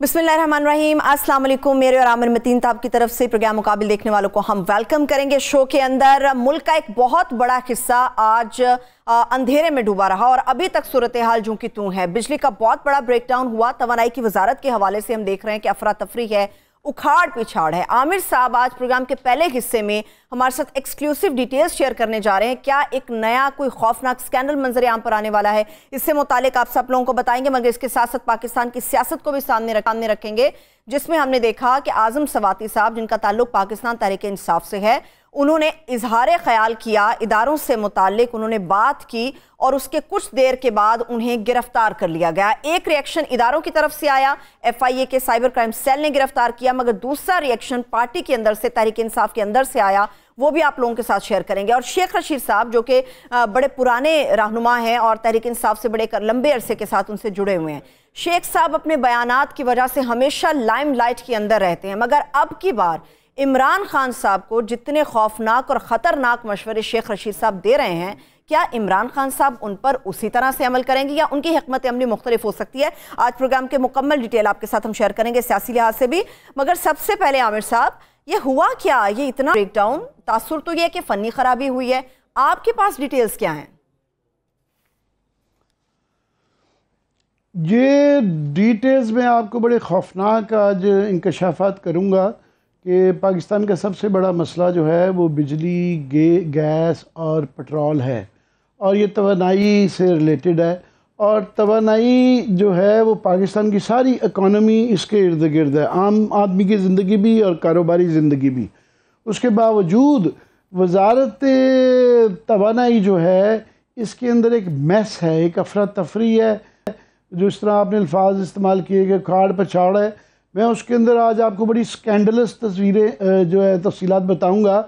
बिस्मिल्लाहिर्रहमानिर्रहीम, अस्सलाम वालेकुम। मेरे और आमिर मतीन ताब की तरफ से प्रोग्राम मुकाबिल देखने वालों को हम वेलकम करेंगे शो के अंदर। मुल्क का एक बहुत बड़ा हिस्सा आज अंधेरे में डूबा रहा और अभी तक सूरत हाल जूं की तूं है। बिजली का बहुत बड़ा ब्रेकडाउन हुआ। तवानाई की वजारत के हवाले से हम देख रहे हैं कि अफरा तफरी है, उखाड़ पिछाड़ है। आमिर साहब आज प्रोग्राम के पहले हिस्से में हमारे साथ एक्सक्लूसिव डिटेल्स शेयर करने जा रहे हैं। क्या एक नया कोई खौफनाक स्कैंडल मंजर आम पर आने वाला है, इससे मुतालिक आप सब लोगों को बताएंगे, मगर इसके साथ साथ पाकिस्तान की सियासत को भी सामने रखेंगे, जिसमें हमने देखा कि आजम सवाती साहब, जिनका ताल्लुक पाकिस्तान तहरीक इंसाफ से है, उन्होंने इजहार ख्याल किया इदारों से मुतालिक, उन्होंने बात की और उसके कुछ देर के बाद उन्हें गिरफ्तार कर लिया गया। एक रिएक्शन इदारों की तरफ से आया, FIA के साइबर क्राइम सेल ने गिरफ्तार किया, मगर दूसरा रिएक्शन पार्टी के अंदर से, तहरीक इंसाफ के अंदर से आया, वो भी आप लोगों के साथ शेयर करेंगे। और शेख रशीद साहब, जो कि बड़े पुराने रहनुमा हैं और तहरीक इंसाफ से बड़े लंबे अरसे के साथ उनसे जुड़े हुए हैं, शेख साहब अपने बयानात की वजह से हमेशा लाइमलाइट के अंदर रहते हैं, मगर अब की बार इमरान खान साहब को जितने खौफनाक और ख़तरनाक मशवरे शेख रशीद साहब दे रहे हैं, क्या इमरान खान साहब उन पर उसी तरह से अमल करेंगे या उनकी हिकमत अमली मुख्तलिफ हो सकती है? आज प्रोग्राम के मुकम्मल डिटेल आपके साथ हम शेयर करेंगे, सियासी लिहाज से भी। मगर सबसे पहले आमिर साहब, ये हुआ क्या? ये इतना ब्रेकडाउन, तासुर तो ये कि फ़नी खराबी हुई है, आपके पास डिटेल्स क्या हैं? ये डिटेल्स में आपको बड़े खौफनाक आज इंकशाफात करूँगा कि पाकिस्तान का सबसे बड़ा मसला जो है वो बिजली, गैस और पेट्रोल है, और ये तवानाई से रिलेटेड है। और तवानाई जो है वो पाकिस्तान की सारी इकॉनमी इसके इर्द गिर्द है, आम आदमी की ज़िंदगी भी और कारोबारी ज़िंदगी भी। उसके बावजूद वजारत तवानाई जो है इसके अंदर एक मैस है, एक अफरा तफरी है, जो इस तरह आपने अल्फाज इस्तेमाल किए कि उखाड़ पछाड़ है। मैं उसके अंदर आज आपको बड़ी स्कैंडलस तस्वीरें जो है तफसीलात बताऊंगा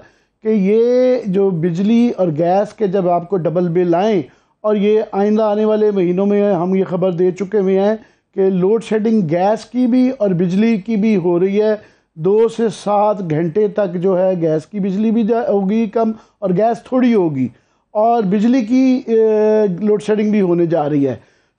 कि ये जो बिजली और गैस के जब आपको डबल बिल आएँ, और ये आइंदा आने वाले महीनों में हम ये ख़बर दे चुके हुए हैं कि लोड शेडिंग गैस की भी और बिजली की भी हो रही है। 2 से 7 घंटे तक जो है गैस की बिजली भी होगी कम और गैस थोड़ी होगी, और बिजली की लोड शेडिंग भी होने जा रही है।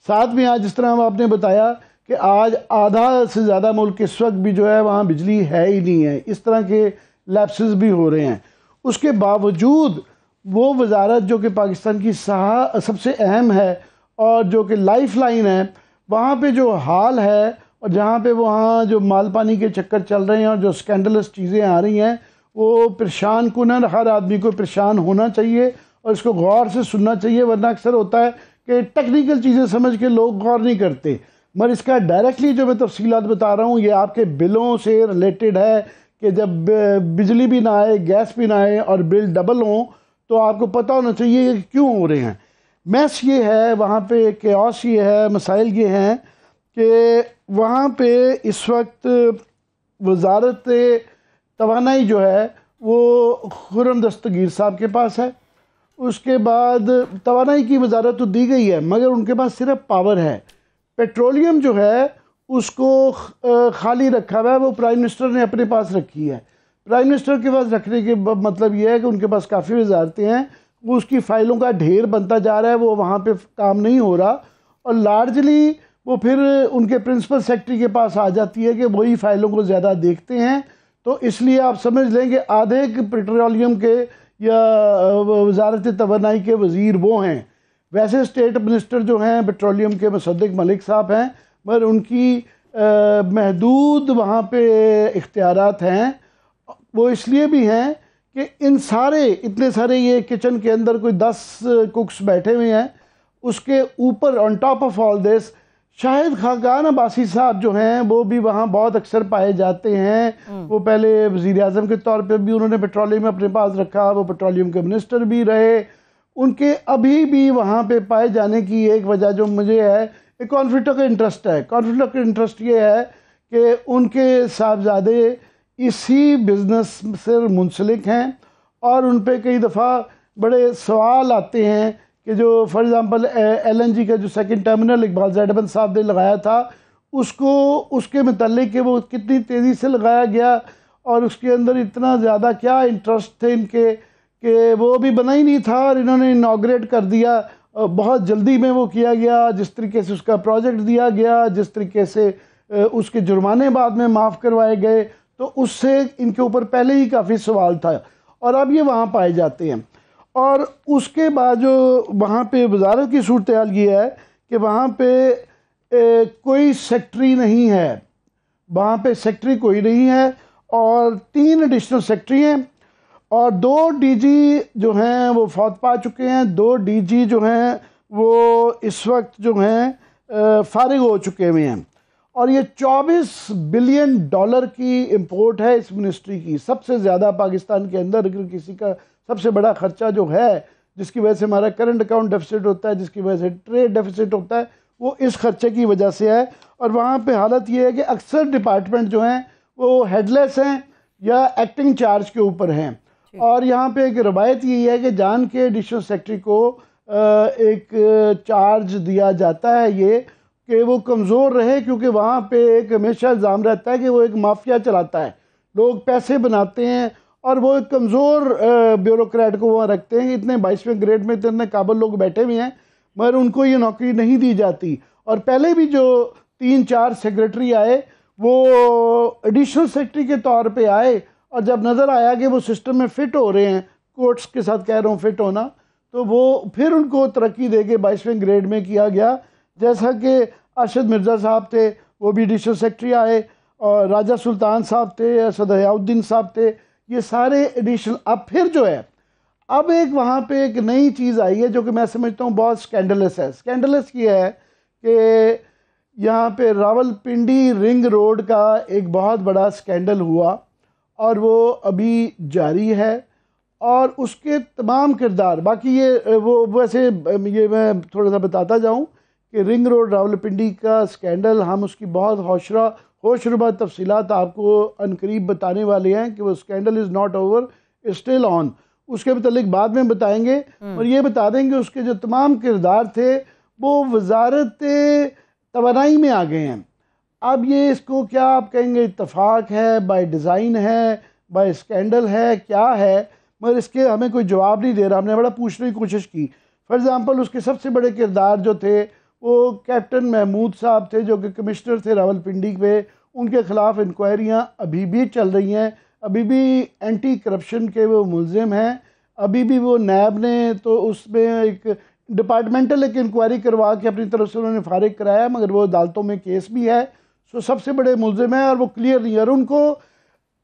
साथ में आज जिस तरह आपने बताया कि आज आधा से ज़्यादा मुल्क इस वक्त भी जो है वहाँ बिजली है ही नहीं है, इस तरह के लैप्सेस भी हो रहे हैं। उसके बावजूद वो वजारत जो कि पाकिस्तान की सबसे अहम है और जो कि लाइफ लाइन है, वहाँ पे जो हाल है और जहाँ पे वहाँ जो माल पानी के चक्कर चल रहे हैं और जो स्कैंडलस चीज़ें आ रही हैं, वो परेशान कुन, हर आदमी को परेशान होना चाहिए और इसको गौर से सुनना चाहिए। वरना अक्सर होता है कि टेक्निकल चीज़ें समझ के लोग गौर नहीं करते, मगर इसका डायरेक्टली जो मैं तफसीलात बता रहा हूँ ये आपके बिलों से रिलेटेड है कि जब बिजली भी ना आए, गैस भी ना आए और बिल डबल हों, तो आपको पता होना चाहिए कि क्यों हो रहे हैं। मैस ये है वहाँ पे, केओस ये है, मसाइल ये हैं कि वहाँ पे इस वक्त वजारत तवानाई जो है वो खुर्रम दस्तगीर साहब के पास है। उसके बाद तवानाई की वजारत तो दी गई है, मगर उनके पास सिर्फ पावर है। पेट्रोलियम जो है उसको खाली रखा हुआ है, वो प्राइम मिनिस्टर ने अपने पास रखी है। प्राइम मिनिस्टर के पास रखने के मतलब ये है कि उनके पास काफ़ी वजारतें हैं, वो उसकी फ़ाइलों का ढेर बनता जा रहा है, वो वहाँ पे काम नहीं हो रहा, और लार्जली वो फिर उनके प्रिंसिपल सेक्रेटरी के पास आ जाती है कि वही फ़ाइलों को ज़्यादा देखते हैं। तो इसलिए आप समझ लें कि आधे पेट्रोलियम के या वजारत तवानाई के वज़ीर वो हैं। वैसे स्टेट मिनिस्टर जो हैं पेट्रोलियम के मुसद्दिक मलिक साहब हैं, मगर उनकी महदूद वहाँ पे इख्तियारात हैं। वो इसलिए भी हैं कि इतने सारे ये किचन के अंदर कोई 10 कुक्स बैठे हुए हैं, उसके ऊपर on top of all this Shahid Khaqan Abbasi साहब जो हैं वो भी वहाँ बहुत अक्सर पाए जाते हैं। वो पहले वज़ीर आज़म के तौर पे भी उन्होंने पेट्रोलियम अपने पास रखा, वो पेट्रोलियम के मिनिस्टर भी रहे। उनके अभी भी वहाँ पे पाए जाने की एक वजह जो मुझे है, एक कॉन्फ्लिक्ट ऑफ इंटरेस्ट है। कॉन्फ्लिक्ट ऑफ इंटरेस्ट ये है कि उनके साहबजादे इसी बिज़नेस से मुंसलिक हैं, और उन पे कई दफ़ा बड़े सवाल आते हैं कि जो फॉर एग्ज़ाम्पल LNG का जो सेकंड टर्मिनल इकबाल ज़ैड साहब ने लगाया था, उसको उसके मतलब कि वो कितनी तेज़ी से लगाया गया और उसके अंदर इतना ज़्यादा क्या इंटरेस्ट थे इनके कि वो भी बना ही नहीं था और इन्होंने इनाग्रेट कर दिया। बहुत जल्दी में वो किया गया, जिस तरीके से उसका प्रोजेक्ट दिया गया, जिस तरीके से उसके जुर्माने बाद में माफ़ करवाए गए, तो उससे इनके ऊपर पहले ही काफ़ी सवाल था और अब ये वहाँ पाए जाते हैं। और उसके बाद जो वहाँ पे वजारत की सूरत हाल ये है कि वहाँ पे कोई सेक्रेटरी नहीं है, वहाँ पे सेक्रेटरी कोई नहीं है और 3 एडिशनल सेक्रेटरी हैं और 2 डीजी जो हैं वो फौत पा चुके हैं, 2 डीजी जो हैं वो इस वक्त जो हैं फारिग हो चुके हुए हैं। और ये 24 बिलियन डॉलर की इंपोर्ट है इस मिनिस्ट्री की, सबसे ज़्यादा पाकिस्तान के अंदर अगर किसी का सबसे बड़ा खर्चा जो है, जिसकी वजह से हमारा करंट अकाउंट डेफिसिट होता है, जिसकी वजह से ट्रेड डेफिसिट होता है, वो इस खर्चे की वजह से है। और वहाँ पे हालत ये है कि अक्सर डिपार्टमेंट जो हैं वो हेडलेस हैं या एक्टिंग चार्ज के ऊपर हैं। और यहाँ पे एक रवायत यही है कि जान के एडिशनल सेक्रेटरी को एक चार्ज दिया जाता है ये कि वो कमज़ोर रहे, क्योंकि वहाँ पे एक हमेशा इल्ज़ाम रहता है कि वो एक माफिया चलाता है, लोग पैसे बनाते हैं और वो एक कमज़ोर ब्यूरोक्रेट को वहाँ रखते हैं। इतने 22वें ग्रेड में इतने काबिल लोग बैठे हुए हैं मगर उनको ये नौकरी नहीं दी जाती। और पहले भी जो 3-4 सेक्रेटरी आए वो एडिशनल सेक्रेटरी के तौर पे आए और जब नज़र आया कि वो सिस्टम में फ़िट हो रहे हैं, कोर्ट्स के साथ कह रहा हूँ फ़िट होना, तो वो फिर उनको तरक्की दे के 22वें ग्रेड में किया गया। जैसा कि अरशद मिर्ज़ा साहब थे वो भी एडिशनल सेक्रेटरी आए और राजा सुल्तान साहब थे, असद हयाउद्दीन साहब थे, ये सारे एडिशनल। अब फिर जो है अब एक वहाँ पे एक नई चीज़ आई है जो कि मैं समझता हूँ बहुत स्कैंडलस है। स्कैंडलस ये है कि यहाँ पे रावलपिंडी रिंग रोड का एक बहुत बड़ा स्कैंडल हुआ और वो अभी जारी है और उसके तमाम किरदार, बाकी ये वो वैसे ये मैं थोड़ा सा बताता जाऊँ कि रिंग रोड रावलपिंडी का स्कैंडल, हम उसकी बहुत होशरुबा तफसीलात आपको अनकरीब बताने वाले हैं कि वो scandal is not over, is still on. उसके मतलब बाद में बताएंगे और ये बता देंगे उसके जो तमाम किरदार थे वो वजारत तवानाई में आ गए हैं। अब ये इसको क्या आप कहेंगे, इत्तफाक है, बाय डिज़ाइन है, बाय स्कैंडल है, क्या है, मगर इसके हमें कोई जवाब नहीं दे रहा। हमने बड़ा पूछने की कोशिश की। फॉर एग्ज़ाम्पल उसके सबसे बड़े किरदार जो थे वो कैप्टन महमूद साहब थे जो कि कमिश्नर थे रावलपिंडी पे, उनके ख़िलाफ़ इंक्वायरियाँ अभी भी चल रही हैं, अभी भी एंटी करप्शन के वो मुलजिम हैं, अभी भी वो नैब ने तो उसमें एक डिपार्टमेंटल एक इंक्वायरी करवा के अपनी तरफ से उन्होंने फारिग कराया, मगर वो अदालतों में केस भी है। सो सबसे बड़े मुलजिम हैं और वो क्लियर नहीं है और उनको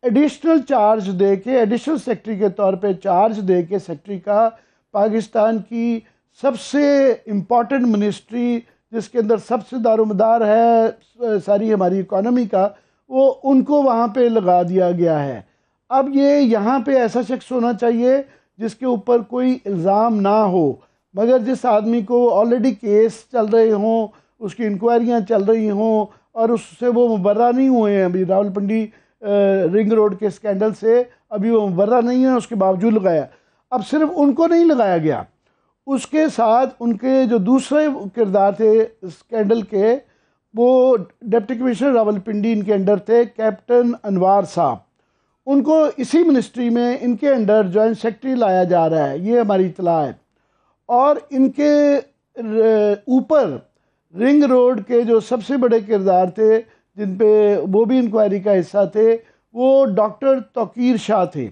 एडिशनल चार्ज दे के, एडिशनल सेक्रेटरी के तौर पे चार्ज दे के, सेक्रेटरी का पाकिस्तान की सबसे इम्पॉर्टेंट मिनिस्ट्री जिसके अंदर सबसे दारोमदार है सारी हमारी इकॉनमी का, वो उनको वहाँ पे लगा दिया गया है। अब ये यहाँ पे ऐसा शख्स होना चाहिए जिसके ऊपर कोई इल्ज़ाम ना हो, मगर जिस आदमी को ऑलरेडी केस चल रहे हों, उसकी इंक्वायरियाँ चल रही हों और उससे वो मुबर्रा नहीं हुए हैं। अभी रावलपिंडी रिंग रोड के स्कैंडल से अभी वो मुबर्रा नहीं है, उसके बावजूद लगाया। अब सिर्फ उनको नहीं लगाया गया, उसके साथ उनके जो दूसरे किरदार थे स्कैंडल के, वो डिप्टी कमिश्नर रावलपिंडी इनके अंडर थे, कैप्टन अनवार साहब, उनको इसी मिनिस्ट्री में इनके अंडर जॉइंट सेक्रेटरी लाया जा रहा है, ये हमारी इतला है। और इनके ऊपर रिंग रोड के जो सबसे बड़े किरदार थे जिन पे वो भी इंक्वायरी का हिस्सा थे, वो डॉक्टर तौकीर शाह थे।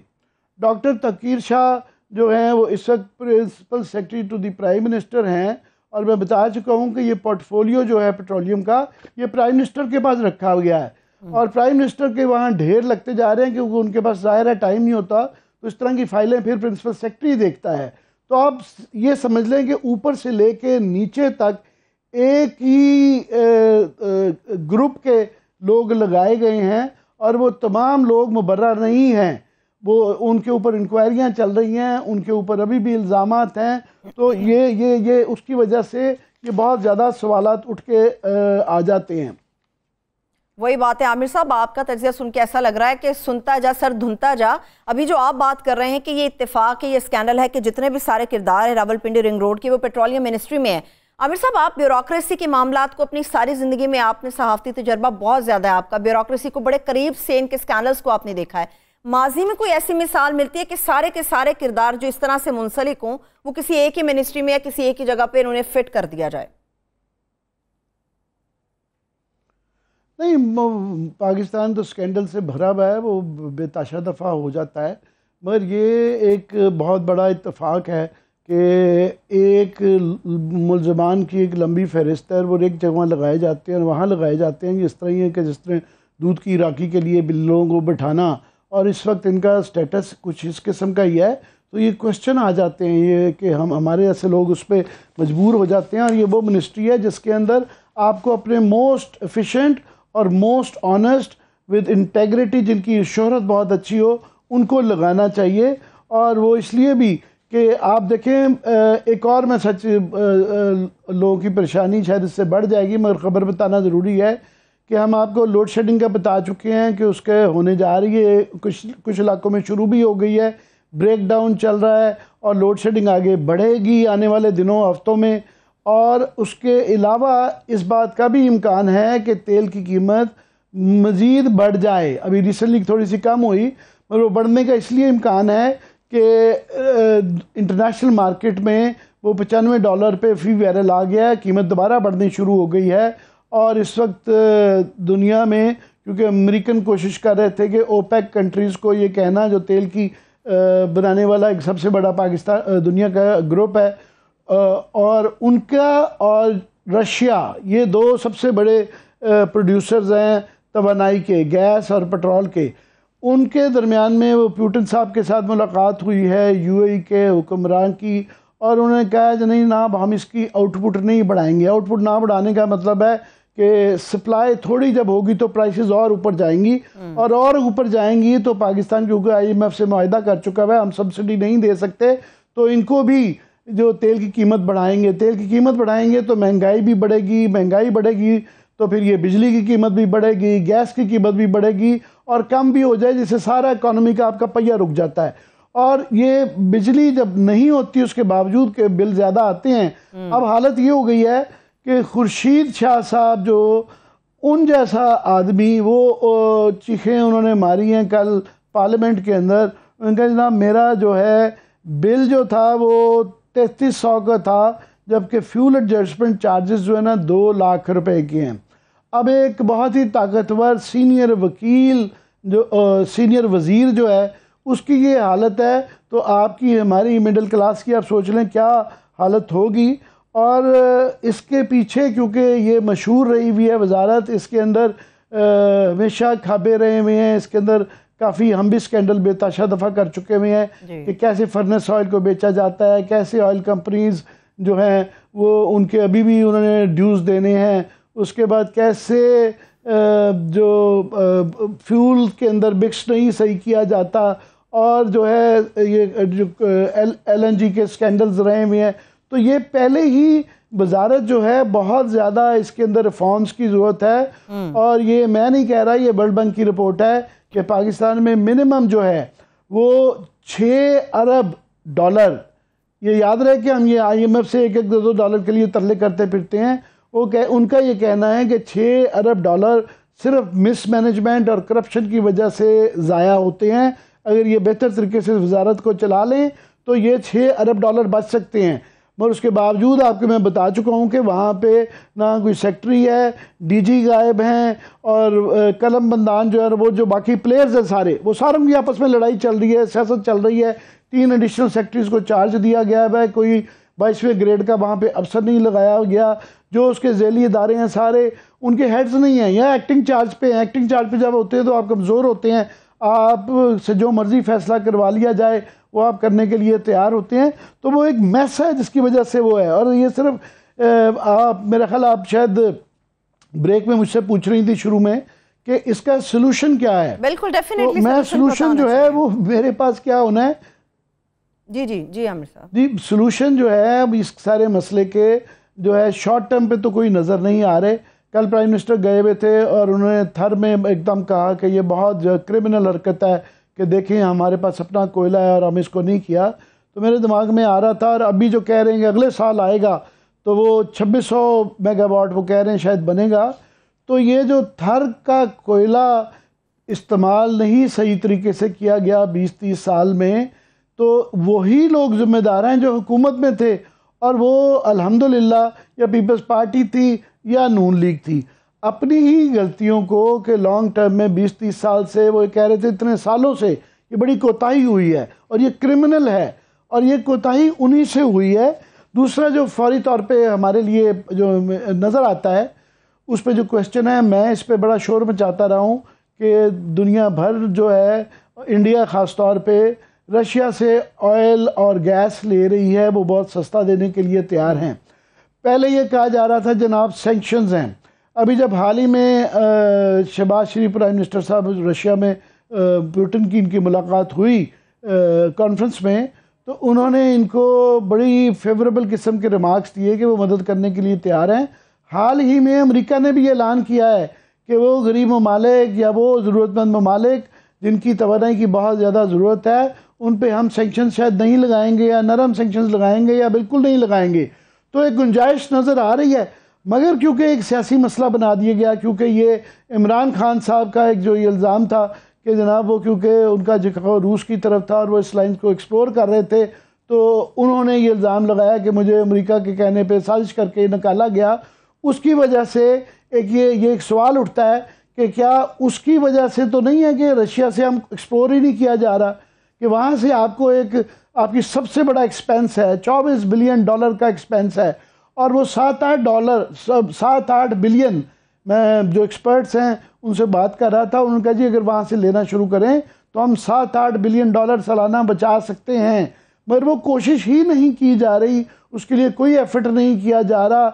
डॉक्टर तौकीर शाह जो हैं वो इस वक्त principal secretary to the prime minister हैं और मैं बता चुका हूँ कि ये पोर्टफोलियो जो है पेट्रोलियम का, ये प्राइम मिनिस्टर के पास रखा गया है और प्राइम मिनिस्टर के वहाँ ढेर लगते जा रहे हैं क्योंकि उनके पास ज़ाहिर है टाइम नहीं होता, तो इस तरह की फाइलें फिर प्रिंसिपल सेक्रेटरी देखता है। तो आप ये समझ लें कि ऊपर से लेके नीचे तक एक ही ग्रुप के लोग लगाए गए हैं और वो तमाम लोग मुबर्रा नहीं हैं, वो उनके ऊपर इंक्वायरियां चल रही हैं, उनके ऊपर अभी भी इल्ज़ामात हैं। तो ये उसकी वजह से ये बहुत ज़्यादा सवालात उठ के आ जाते हैं। वही बात है आमिर साहब, आपका तजिया सुन के ऐसा लग रहा है कि सुनता जा सर धुनता जा। अभी जो आप बात कर रहे हैं कि ये इत्तेफाक है, ये स्कैंडल है कि जितने भी सारे किरदार है रावलपिंडी रिंग रोड की वो पेट्रोलियम मिनिस्ट्री में है। आमिर साहब, आप ब्यूरोक्रेसी के मामलात को अपनी सारी जिंदगी में, आपने सहाफ़ती तजर्बा बहुत ज़्यादा है आपका, ब्यूरोक्रेसी को बड़े करीब से, इनके स्कैंडल्स को आपने देखा है। माजी में कोई ऐसी मिसाल मिलती है कि सारे के सारे किरदार जो इस तरह से मुंसलिक हों वो किसी एक ही मिनिस्ट्री में या किसी एक ही जगह पर उन्हें फिट कर दिया जाए? नहीं, पाकिस्तान तो स्कैंडल से भरा हुआ है, वो बेताशा दफ़ा हो जाता है, मगर ये एक बहुत बड़ा इत्तेफाक है कि एक मुलजमान की एक लंबी फहरिस्त है, वो एक जगह लगाए जाते हैं और वहाँ लगाए जाते हैं। इस तरह ही है कि जिस तरह दूध की राखी के लिए बिल्लों को बिठाना, और इस वक्त इनका स्टेटस कुछ इस किस्म का ही है। तो ये क्वेश्चन आ जाते हैं ये कि हमारे ऐसे लोग उस पर मजबूर हो जाते हैं। और ये वो मिनिस्ट्री है जिसके अंदर आपको अपने मोस्ट एफिशिएंट और मोस्ट ऑनेस्ट विद इंटेग्रिटी, जिनकी शोहरत बहुत अच्छी हो, उनको लगाना चाहिए। और वो इसलिए भी कि आप देखें, एक और मैं सच लोगों की परेशानी शायद इससे बढ़ जाएगी, मगर ख़बर बताना ज़रूरी है कि हम आपको लोड शेडिंग का बता चुके हैं कि उसके होने जा रही है, कुछ इलाकों में शुरू भी हो गई है, ब्रेक डाउन चल रहा है और लोड शेडिंग आगे बढ़ेगी आने वाले दिनों हफ्तों में। और उसके अलावा इस बात का भी इम्कान है कि तेल की कीमत मज़ीद बढ़ जाए। अभी रिसेंटली थोड़ी सी कम हुई, मगर वो बढ़ने का इसलिए इम्कान है कि इंटरनेशनल मार्केट में वो $95 पे फ़ी बैरल आ गया है, कीमत दोबारा बढ़नी शुरू हो गई है। और इस वक्त दुनिया में, क्योंकि अमेरिकन कोशिश कर रहे थे कि ओपेक कंट्रीज़ को ये कहना, जो तेल की बनाने वाला एक सबसे बड़ा पाकिस्तान दुनिया का ग्रुप है, और उनका और रशिया, ये दो सबसे बड़े प्रोड्यूसर्स हैं तवानाई के, गैस और पेट्रोल के। उनके दरमियान में वो पुतिन साहब के साथ मुलाकात हुई है यूएई के हुक्मरान की, और उन्होंने कहा कि नहीं ना, हम इसकी आउटपुट नहीं बढ़ाएंगे। आउटपुट ना बढ़ाने का मतलब है कि सप्लाई थोड़ी जब होगी तो प्राइसेस और ऊपर जाएंगी, और ऊपर जाएंगी तो पाकिस्तान, क्योंकि IMF से मुआहदा कर चुका है हम सब्सिडी नहीं दे सकते, तो इनको भी जो तेल की कीमत बढ़ाएंगे, तेल की कीमत बढ़ाएंगे तो महंगाई भी बढ़ेगी, महंगाई बढ़ेगी तो फिर ये बिजली की कीमत भी बढ़ेगी, गैस की कीमत भी बढ़ेगी, और कम भी हो जाए जिससे सारा इकोनॉमी का आपका पहिया रुक जाता है। और ये बिजली जब नहीं होती उसके बावजूद के बिल ज़्यादा आते हैं। अब हालत ये हो गई है कि खुर्शीद शाह साहब, जो उन जैसा आदमी, वो चीखें उन्होंने मारी हैं कल पार्लियामेंट के अंदर। उनका जनाब मेरा जो है बिल जो था वो 3300 का था, जबकि फ्यूल एडजस्टमेंट चार्जेस जो है ना 2 लाख रुपए के हैं। अब एक बहुत ही ताकतवर सीनियर वकील, जो सीनियर वज़ीर जो है, उसकी ये हालत है, तो आपकी हमारी मिडिल क्लास की आप सोच लें क्या हालत होगी। और इसके पीछे, क्योंकि ये मशहूर रही हुई है वजारत, इसके अंदर हमेशा खाबे रहे हुए हैं, इसके अंदर काफ़ी हम भी स्कैंडल बेताशा दफ़ा कर चुके हुए हैं कि कैसे फर्नेस ऑयल को बेचा जाता है, कैसे ऑयल कंपनीज जो हैं वो उनके अभी भी उन्होंने ड्यूज़ देने हैं, उसके बाद कैसे जो फ्यूल के अंदर मिक्स नहीं सही किया जाता, और जो है ये जो LNG के स्कैंडल्स रहे हुए हैं। तो ये पहले ही वजारत जो है बहुत ज़्यादा इसके अंदर रिफॉर्म्स की ज़रूरत है। और ये मैं नहीं कह रहा, ये वर्ल्ड बैंक की रिपोर्ट है कि पाकिस्तान में मिनिमम जो है वो 6 अरब डॉलर, ये याद रहे कि हम ये IMF से 1-1, 2-2 डॉलर के लिए तरले करते फिरते हैं, उनका ये कहना है कि 6 अरब डॉलर सिर्फ मिसमैनेजमेंट और करप्शन की वजह से ज़ाया होते हैं। अगर ये बेहतर तरीके से वजारत को चला लें तो ये 6 अरब डॉलर बच सकते हैं। मगर उसके बावजूद आपको मैं बता चुका हूँ कि वहाँ पे ना कोई सेक्रेटरी है, DG गायब हैं, और कलम बंदान जो है वो जो बाकी प्लेयर्स हैं सारे, वो सारों की आपस में लड़ाई चल रही है, सियासत चल रही है। 3 एडिशनल सेक्रेटरीज को चार्ज दिया गया है, कोई 22वें ग्रेड का वहाँ पे अफसर नहीं लगाया गया, जो उसके झेली इदारे हैं सारे उनके हेड्स नहीं हैं, या एक्टिंग चार्ज पे हैं। एक्टिंग चार्ज पे जब होते हैं तो आप कमज़ोर होते हैं, आप से जो मर्ज़ी फैसला करवा लिया जाए वो आप करने के लिए तैयार होते हैं। तो वो एक मैस है जिसकी वजह से वो है। और ये सिर्फ आप, मेरा ख्याल आप शायद ब्रेक में मुझसे पूछ रही थी शुरू में कि इसका सोल्यूशन क्या है। बिल्कुल, डेफिनेटली। तो मैं सोल्यूशन जो है वो मेरे पास क्या होना है, जी आमिर साहब जी, सोल्यूशन जो है अब इस सारे मसले के जो है शॉर्ट टर्म पे तो कोई नज़र नहीं आ रहे। कल प्राइम मिनिस्टर गए हुए थे और उन्होंने थर में एकदम कहा कि ये बहुत क्रिमिनल हरकत है कि देखें हमारे पास अपना कोयला है और हम इसको नहीं किया। तो मेरे दिमाग में आ रहा था, और अभी जो कह रहे हैं कि अगले साल आएगा तो वो 2600 मेगावाट वो कह रहे हैं शायद बनेगा। तो ये जो थर का कोयला इस्तेमाल नहीं सही तरीके से किया गया 20-30 साल में, तो वही लोग जिम्मेदार हैं जो हुकूमत में थे, और वो अल्हम्दुलिल्लाह या पीपल्स पार्टी थी या नून लीग थी। अपनी ही गलतियों को कि लॉन्ग टर्म में 20-30 साल से वो कह रहे थे इतने सालों से ये बड़ी कोताही हुई है और ये क्रिमिनल है और ये कोताही उन्हीं से हुई है। दूसरा जो फौरी तौर पे हमारे लिए जो नज़र आता है उस पे जो क्वेश्चन है, मैं इस पे बड़ा शोर मचाता रहा हूँ कि दुनिया भर जो है, इंडिया ख़ास तौर पे रशिया से ऑयल और गैस ले रही है, वो बहुत सस्ता देने के लिए तैयार हैं। पहले ये कहा जा रहा था जनाब सैंक्शंस हैं। अभी जब हाल ही में शहबाज शरीफ प्राइम मिनिस्टर साहब रशिया में पुतिन की इनकी मुलाकात हुई कॉन्फ्रेंस में, तो उन्होंने इनको बड़ी फेवरेबल किस्म के रिमार्क्स दिए कि वो मदद करने के लिए तैयार हैं। हाल ही में अमेरिका ने भी ये ऐलान किया है कि वो गरीब ममालिक या वो ज़रूरतमंद ममालिक जिनकी तवानाई की बहुत ज़्यादा ज़रूरत है उन पे हम सेंक्शन शायद नहीं लगाएंगे या नरम सेंक्शन लगाएंगे या बिल्कुल नहीं लगाएंगे। तो एक गुंजाइश नज़र आ रही है, मगर क्योंकि एक सियासी मसला बना दिया गया, क्योंकि ये इमरान खान साहब का एक जो ये इल्ज़ाम था कि जनाब वो क्योंकि उनका झुकाव रूस की तरफ था और वो इस लाइन को एक्सप्लोर कर रहे थे, तो उन्होंने ये इल्ज़ाम लगाया कि मुझे अमेरिका के कहने पे साजिश करके निकाला गया। उसकी वजह से ये एक सवाल उठता है कि क्या उसकी वजह से तो नहीं है कि रशिया से हम एक्सप्लोर ही नहीं किया जा रहा, कि वहाँ से आपको आपकी सबसे बड़ा एक्सपेंस है, $24 बिलियन का एक्सपेंस है और वो $7-8 बिलियन, मैं जो एक्सपर्ट्स हैं उनसे बात कर रहा था, उन्होंने कहा जी अगर वहाँ से लेना शुरू करें तो हम $7-8 बिलियन सालाना बचा सकते हैं, मगर वो कोशिश ही नहीं की जा रही, उसके लिए कोई एफर्ट नहीं किया जा रहा।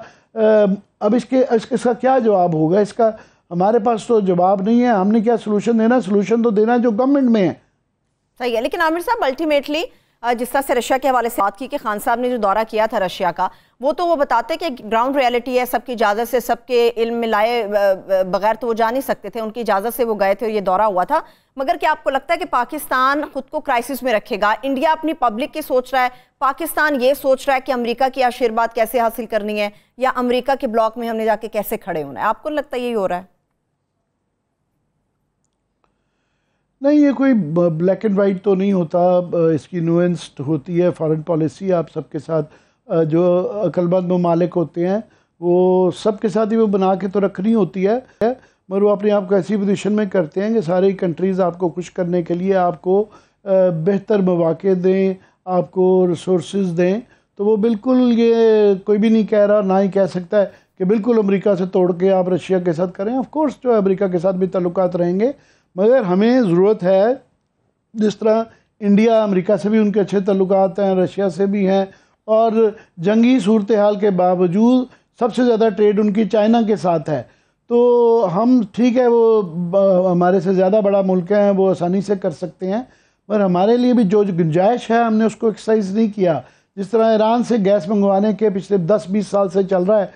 अब इसका क्या जवाब होगा? इसका हमारे पास तो जवाब नहीं है। हमने क्या सोल्यूशन देना? सोल्यूशन तो देना जो गवर्नमेंट में है। सही है, लेकिन आमिर साहब अल्टीमेटली जिस तरह से रशिया के हवाले से बात की कि खान साहब ने जो दौरा किया था रशिया का, वो बताते कि ग्राउंड रियलिटी है, सबकी इजाज़त से, सबके इल्म में लाए बगैर तो वो जा नहीं सकते थे, उनकी इजाज़त से वो गए थे और ये दौरा हुआ था। मगर क्या आपको लगता है कि पाकिस्तान खुद को क्राइसिस में रखेगा? इंडिया अपनी पब्लिक की सोच रहा है, पाकिस्तान ये सोच रहा है कि अमेरिका की आशीर्वाद कैसे हासिल करनी है या अमेरिका के ब्लॉक में हमने जाके कैसे खड़े होना है? आपको लगता है यही हो रहा है? नहीं, ये कोई ब्लैक एंड वाइट तो नहीं होता, इसकी नुएंस्ड होती है फॉरेन पॉलिसी। आप सबके साथ जो अक्लमंद ममालिक होते हैं वो सबके साथ ही वो बना के तो रखनी होती है, मगर वो अपने आप को ऐसी पोजीशन में करते हैं कि सारी कंट्रीज़ आपको खुश करने के लिए आपको बेहतर मौक़े दें, आपको रिसोर्सेज दें। तो वो बिल्कुल ये कोई भी नहीं कह रहा, ना ही कह सकता है कि बिल्कुल अमेरिका से तोड़ के आप रशिया के साथ करें। ऑफ कोर्स जो अमेरिका के साथ भी ताल्लुकात रहेंगे, मगर हमें ज़रूरत है, जिस तरह इंडिया अमेरिका से भी उनके अच्छे ताल्लुकात हैं, रशिया से भी हैं, और जंगी सूरत हाल के बावजूद सबसे ज़्यादा ट्रेड उनकी चाइना के साथ है। तो हम ठीक है, वो हमारे से ज़्यादा बड़ा मुल्क है, वो आसानी से कर सकते हैं, पर हमारे लिए भी जो गुंजाइश है हमने उसको एक्सरसाइज नहीं किया। जिस तरह ईरान से गैस मंगवाने के पिछले 10-20 साल से चल रहा है,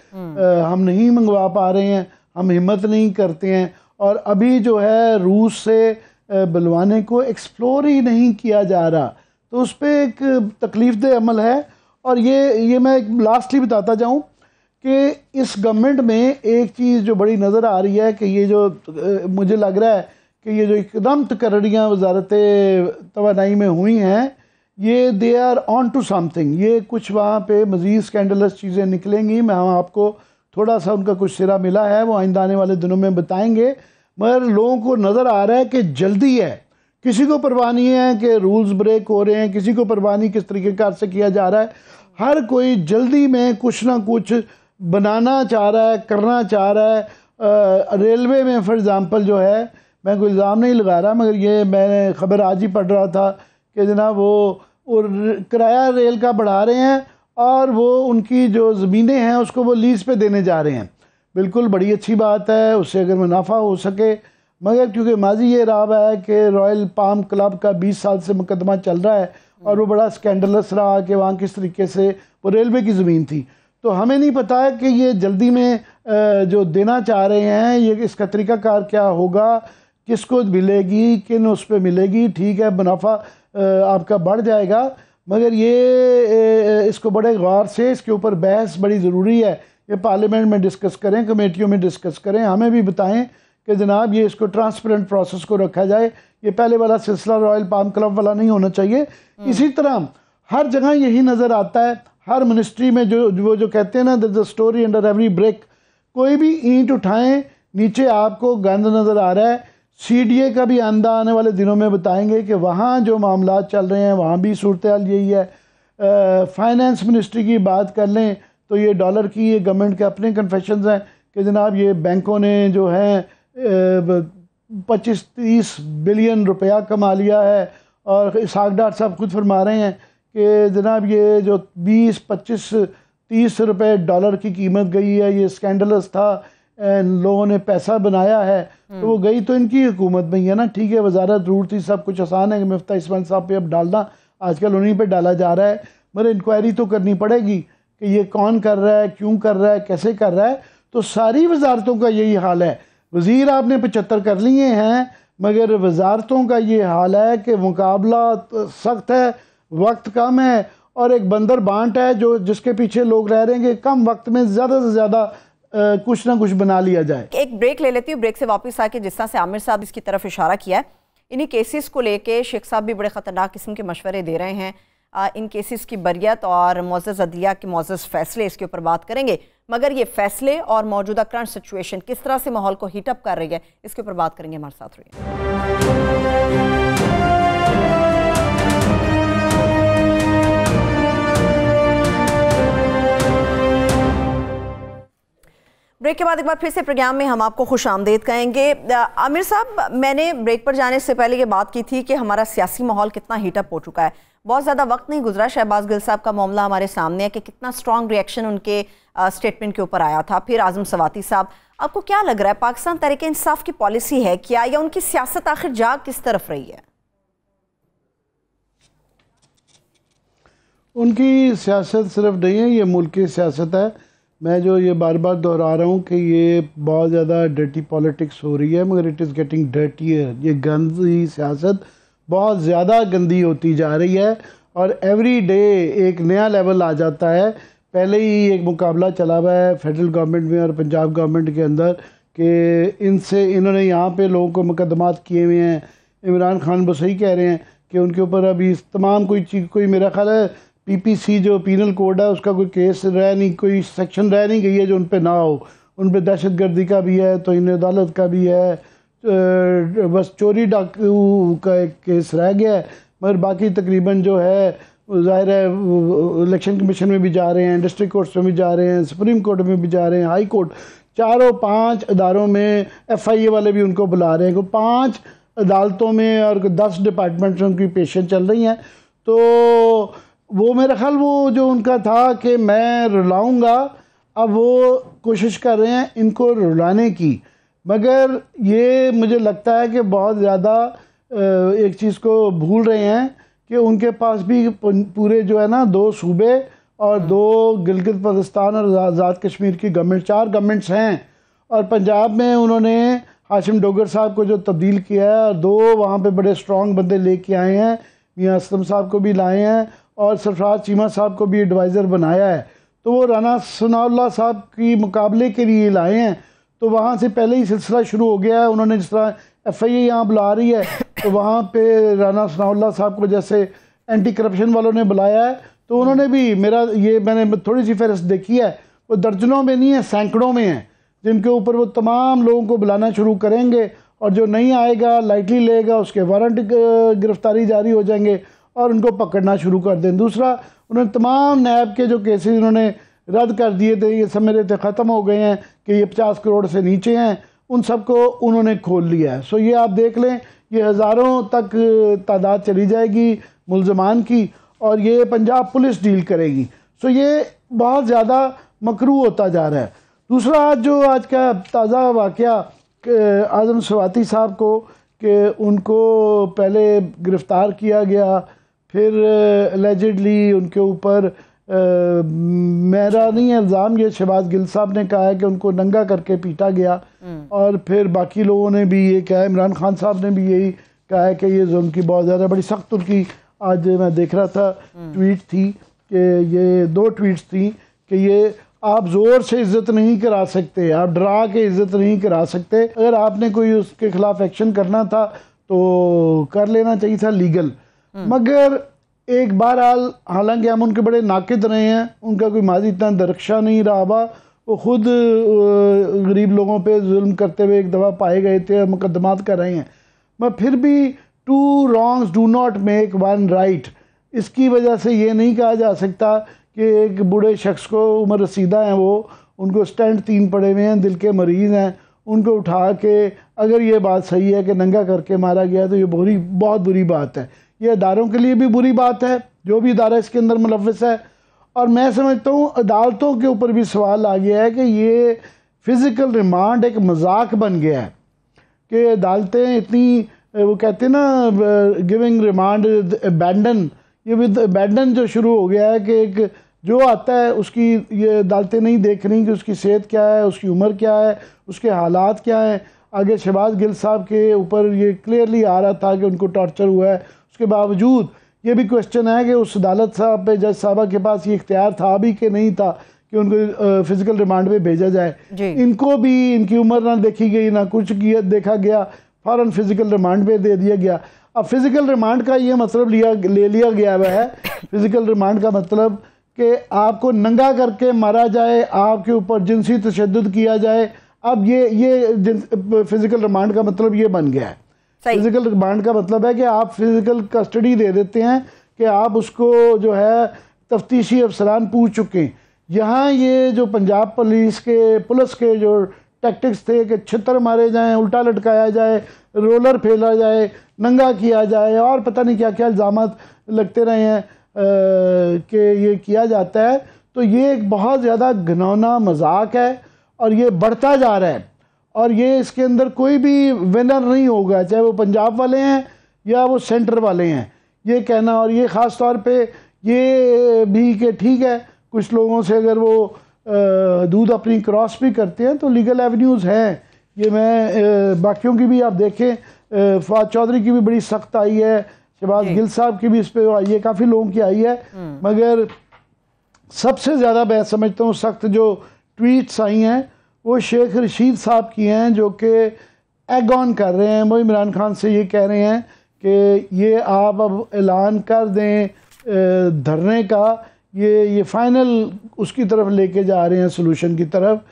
हम नहीं मंगवा पा रहे हैं, हम हिम्मत नहीं करते हैं, और अभी जो है रूस से बुलवाने को एक्सप्लोर ही नहीं किया जा रहा, तो उस पर एक तकलीफ दे अमल है। और ये मैं लास्टली बताता जाऊं कि इस गवर्नमेंट में एक चीज़ जो बड़ी नज़र आ रही है कि ये जो मुझे लग रहा है कि ये जो एकदम तकर्रियाँ वजारत तवानाई में हुई हैं, ये they are on to something. ये कुछ वहाँ पे मज़ीद स्कैंडलस चीज़ें निकलेंगी। मैं आपको थोड़ा सा उनका कुछ सिरा मिला है, वो आइंदा आने वाले दिनों में बताएंगे, मगर लोगों को नज़र आ रहा है कि जल्दी है, किसी को परवाह नहीं है कि रूल्स ब्रेक हो रहे हैं, किसी को परवाह नहीं किस तरीके कार से किया जा रहा है। हर कोई जल्दी में कुछ ना कुछ बनाना चाह रहा है, करना चाह रहा है। रेलवे में फॉर एग्ज़ाम्पल जो है, मैं कोई इल्ज़ाम नहीं लगा रहा, मगर ये मैंने ख़बर आज ही पढ़ रहा था कि जनाब वो किराया रेल का बढ़ा रहे हैं और वो उनकी जो ज़मीनें हैं उसको वो लीज़ पे देने जा रहे हैं। बिल्कुल बड़ी अच्छी बात है, उससे अगर मुनाफा हो सके, मगर क्योंकि माजी ये रहा है कि रॉयल पाम क्लब का 20 साल से मुकदमा चल रहा है और वो बड़ा स्कैंडलस रहा कि वहाँ किस तरीके से वो रेलवे की ज़मीन थी। तो हमें नहीं पता है कि ये जल्दी में जो देना चाह रहे हैं, ये इसका तरीक़ाकार क्या होगा, किसको मिलेगी, किन उस पर मिलेगी। ठीक है, मुनाफा आपका बढ़ जाएगा, मगर ये इसको बड़े गौर से, इसके ऊपर बहस बड़ी ज़रूरी है। ये पार्लियामेंट में डिस्कस करें, कमेटियों में डिस्कस करें, हमें भी बताएं कि जनाब ये इसको ट्रांसपेरेंट प्रोसेस को रखा जाए। ये पहले वाला सिलसिला रॉयल पाम क्लब वाला नहीं होना चाहिए। इसी तरह हर जगह यही नज़र आता है, हर मिनिस्ट्री में जो कहते हैं ना, the story under every brick. कोई भी ईंट उठाएं, नीचे आपको गंद नज़र आ रहा है। CDA का भी आंदा आने वाले दिनों में बताएंगे कि वहाँ जो मामला चल रहे हैं वहाँ भी सूरत हाल यही है। फाइनेंस मिनिस्ट्री की बात कर लें तो ये डॉलर की, ये गवर्नमेंट के अपने कन्फेशंस हैं कि जनाब ये बैंकों ने जो है 25-30 बिलियन रुपया कमा लिया है। और इसाक डार साहब खुद फरमा रहे हैं कि जनाब ये जो 20-25-30 रुपए डॉलर की कीमत गई है, ये स्कैंडलस था, लोगों ने पैसा बनाया है। तो वो गई तो इनकी हुकूमत में ही है ना। ठीक है, वजारत रूट थी, सब कुछ आसान है कि मुफ्ता इस्माइल साहब पे अब डालना, आजकल उन्हीं पे डाला जा रहा है, मगर इंक्वायरी तो करनी पड़ेगी कि ये कौन कर रहा है, क्यों कर रहा है, कैसे कर रहा है। तो सारी वजारतों का यही हाल है। वज़ीर आपने 75 कर लिए हैं, मगर वजारतों का ये हाल है कि मुकाबला सख्त है, वक्त कम है और एक बंदर बांट है जो जिसके पीछे लोग रह रहे हैं कि कम वक्त में ज़्यादा से ज़्यादा कुछ ना कुछ बना लिया जाए। एक ब्रेक ले लेती हूँ, ब्रेक से वापस आके जिस तरह से आमिर साहब इसकी तरफ इशारा किया है, इन्हीं केसेस को लेके शेख साहब भी बड़े ख़तरनाक किस्म के मशवरे दे रहे हैं। इन केसेस की बरियत और मुअज़्ज़ज़ अदलिया के मुअज़्ज़ज़ फ़ैसले, इसके ऊपर बात करेंगे। मगर ये फ़ैसले और मौजूदा करंट सिचुएशन किस तरह से माहौल को हीटअप कर रही है, इसके ऊपर बात करेंगे। हमारे साथ रहिए। ब्रेक के बाद एक बार फिर से प्रोग्राम में हम आपको खुश आमदेद कहेंगे। आमिर साहब, मैंने ब्रेक पर जाने से पहले ये बात की थी कि हमारा सियासी माहौल कितना हीटअप हो चुका है। बहुत ज़्यादा वक्त नहीं गुजरा, शहबाज गिल साहब का मामला हमारे सामने है कि कितना स्ट्रॉन्ग रिएक्शन उनके स्टेटमेंट के ऊपर आया था। फिर आज़म सवाती साहब, आपको क्या लग रहा है, पाकिस्तान तहरीक इंसाफ की पॉलिसी है क्या, या उनकी सियासत आखिर जा किस तरफ रही है? उनकी सियासत सिर्फ नहीं है, ये मुल्क की सियासत है। मैं जो ये बार बार दोहरा रहा हूँ कि ये बहुत ज़्यादा डर्टी पॉलिटिक्स हो रही है, मगर इट इज़ गेटिंग डर्टियर। ये गंदी सियासत बहुत ज़्यादा गंदी होती जा रही है और एवरी डे एक नया लेवल आ जाता है। पहले ही एक मुकाबला चला हुआ है फेडरल गवर्नमेंट में और पंजाब गवर्नमेंट के अंदर कि इन्होंने यहाँ पे लोगों को मुकदमात किए हुए हैं। इमरान खान बस सही कह रहे हैं कि उनके ऊपर अभी तमाम कोई मेरा ख्याल है PPC जो पीनल कोड है उसका कोई केस रह नहीं, कोई सेक्शन रह नहीं गई है जो उन पे ना हो। उन पे दहशतगर्दी का भी है, तौहीन अदालत का भी है, बस चोरी डाकू का एक केस रह गया है। मगर बाकी तकरीबन जो है ज़ाहिर है इलेक्शन कमीशन में भी जा रहे हैं, डिस्ट्रिक्ट कोर्ट्स में भी जा रहे हैं, सुप्रीम कोर्ट में भी जा रहे हैं, हाई कोर्ट, 4-5 अदारों में FIA वाले भी उनको बुला रहे हैं। 5 अदालतों में और 10 डिपार्टमेंट्स में उनकी पेशें चल रही हैं। तो वो मेरा ख्याल वो जो उनका था कि मैं रुलाऊंगा, अब वो कोशिश कर रहे हैं इनको रुलाने की। मगर ये मुझे लगता है कि बहुत ज़्यादा एक चीज़ को भूल रहे हैं कि उनके पास भी पूरे जो है ना 2 सूबे और 2 गिलगित बल्तिस्तान और आज़ाद कश्मीर की गवर्नमेंट, 4 गवर्नमेंट्स हैं। और पंजाब में उन्होंने हाशिम डोगर साहब को जो तब्दील किया है और 2 वहाँ पे बड़े स्ट्रॉन्ग बंदे लेके आए हैं, मियां असलम साहब को भी लाए हैं और सरफराज चीमा साहब को भी एडवाइज़र बनाया है। तो वो राना सनाउल्लाह साहब की मुकाबले के लिए लाए हैं। तो वहाँ से पहले ही सिलसिला शुरू हो गया है। उन्होंने जिस तरह FIA यहाँ बुला रही है तो वहाँ पे राना सनाउल्लाह साहब को जैसे एंटी करप्शन वालों ने बुलाया है, तो उन्होंने भी मैंने थोड़ी सी फहरिस्त देखी है, वो दर्जनों में नहीं है, सैकड़ों में है, जिनके ऊपर वो तमाम लोगों को बुलाना शुरू करेंगे और जो नहीं आएगा लाइटली लेगा उसके वारंट गिरफ्तारी जारी हो जाएंगे और उनको पकड़ना शुरू कर दें। दूसरा, उन्होंने तमाम नैब के जो केसेस उन्होंने रद्द कर दिए थे, ये सब मेरे थे ख़त्म हो गए हैं कि ये 50 करोड़ से नीचे हैं, उन सबको उन्होंने खोल लिया है। सो ये आप देख लें, ये हज़ारों तक तादाद चली जाएगी मुल्ज़मान की और ये पंजाब पुलिस डील करेगी। सो ये बहुत ज़्यादा मकरू होता जा रहा है। दूसरा, आज का ताज़ा वाक़या आज़म सवाती साहब को कि उनको पहले गिरफ़्तार किया गया, फिर एलिजिडली उनके ऊपर मेरा नहीं है इल्ज़ाम, ये शहबाज गिल साहब ने कहा है कि उनको नंगा करके पीटा गया और फिर बाकी लोगों ने भी ये कहा, इमरान खान साहब ने भी यही कहा है कि ये जुल्म की बहुत ज़्यादा बड़ी सख्त उनकी, आज मैं देख रहा था ट्वीट थी कि ये 2 ट्वीट्स थी कि ये आप ज़ोर से इज़्ज़त नहीं करा सकते, आप डरा के इज़्ज़त नहीं करा सकते। अगर आपने कोई उसके ख़िलाफ़ एक्शन करना था तो कर लेना चाहिए था लीगल। मगर एक बार हालांकि हम उनके बड़े नाकिद रहे हैं, उनका कोई माजी इतना दरख्शा नहीं रहा हुआ, वो खुद गरीब लोगों पे जुल्म करते हुए एक दफ़ा पाए गए थे, मुकदमात कर रहे हैं। मैं फिर भी 2 wrongs do not make 1 right। इसकी वजह से ये नहीं कहा जा सकता कि एक बूढ़े शख्स को, उम्र रसीदा हैं वो, उनको स्टेंट 3 पड़े हुए हैं, दिल के मरीज़ हैं, उनको उठा के अगर ये बात सही है कि नंगा करके मारा गया तो ये बहुत बुरी बात है। ये अदारों के लिए भी बुरी बात है, जो भी अदारा इसके अंदर मुलव्वस है। और मैं समझता हूँ अदालतों के ऊपर भी सवाल आ गया है कि ये फ़िज़िकल रिमांड एक मजाक बन गया है कि अदालतें इतनी, वो कहते हैं ना गिविंग रिमांड अबैंडन, ये विद अबैंडन जो शुरू हो गया है कि एक जो आता है उसकी ये अदालतें नहीं देख रही कि उसकी सेहत क्या है, उसकी उम्र क्या है, उसके हालात क्या हैं। आगे शहबाज गिल साहब के ऊपर ये क्लियरली आ रहा था कि उनको टॉर्चर हुआ है, उसके बावजूद ये भी क्वेश्चन है कि उस अदालत साहब पे, जज साहबा के पास ये इख्तियार था भी कि नहीं था कि उनको फिजिकल रिमांड पे भेजा जाए। इनको भी इनकी उम्र ना देखी गई, ना कुछ किया देखा गया, फ़ौरन फिजिकल रिमांड पे दे दिया गया। अब फिजिकल रिमांड का ये मतलब ले लिया गया हुआ है। फिजिकल रिमांड का मतलब कि आपको नंगा करके मारा जाए, आपके ऊपर जिनसी तशद्दुद किया जाए। अब ये फिजिकल रिमांड का मतलब ये बन गया है। फिजिकल रिमांड का मतलब है कि आप फिजिकल कस्टडी दे देते हैं कि आप उसको जो है तफ्तीशी अफसरान पूछ चुके हैं। यहाँ ये जो पंजाब पुलिस के जो टैक्टिक्स थे कि छितर मारे जाएं, उल्टा लटकाया जाए, रोलर फेला जाए, नंगा किया जाए और पता नहीं क्या क्या इल्ज़ामात लगते रहे हैं कि ये किया जाता है, तो ये एक बहुत ज़्यादा घिनौना मजाक है और ये बढ़ता जा रहा है। और ये इसके अंदर कोई भी विनर नहीं होगा, चाहे वो पंजाब वाले हैं या वो सेंटर वाले हैं, ये कहना। और ये ख़ास तौर पे ये भी कि ठीक है, कुछ लोगों से अगर वो दूध अपनी क्रॉस भी करते हैं तो लीगल एवेन्यूज़ हैं। ये मैं बाकियों की भी आप देखें, फवाद चौधरी की भी बड़ी सख्त आई है, शहबाज गिल साहब की भी इस पर आई है, काफ़ी लोगों की आई है। मगर सबसे ज़्यादा मैं समझता हूँ सख्त जो ट्वीट्स आई हैं वो शेख रशीद साहब की हैं, जो कि एग ऑन कर रहे हैं, वो इमरान खान से ये कह रहे हैं कि ये आप अब ऐलान कर दें धरने का, ये फाइनल उसकी तरफ लेके जा रहे हैं, सोल्यूशन की तरफ।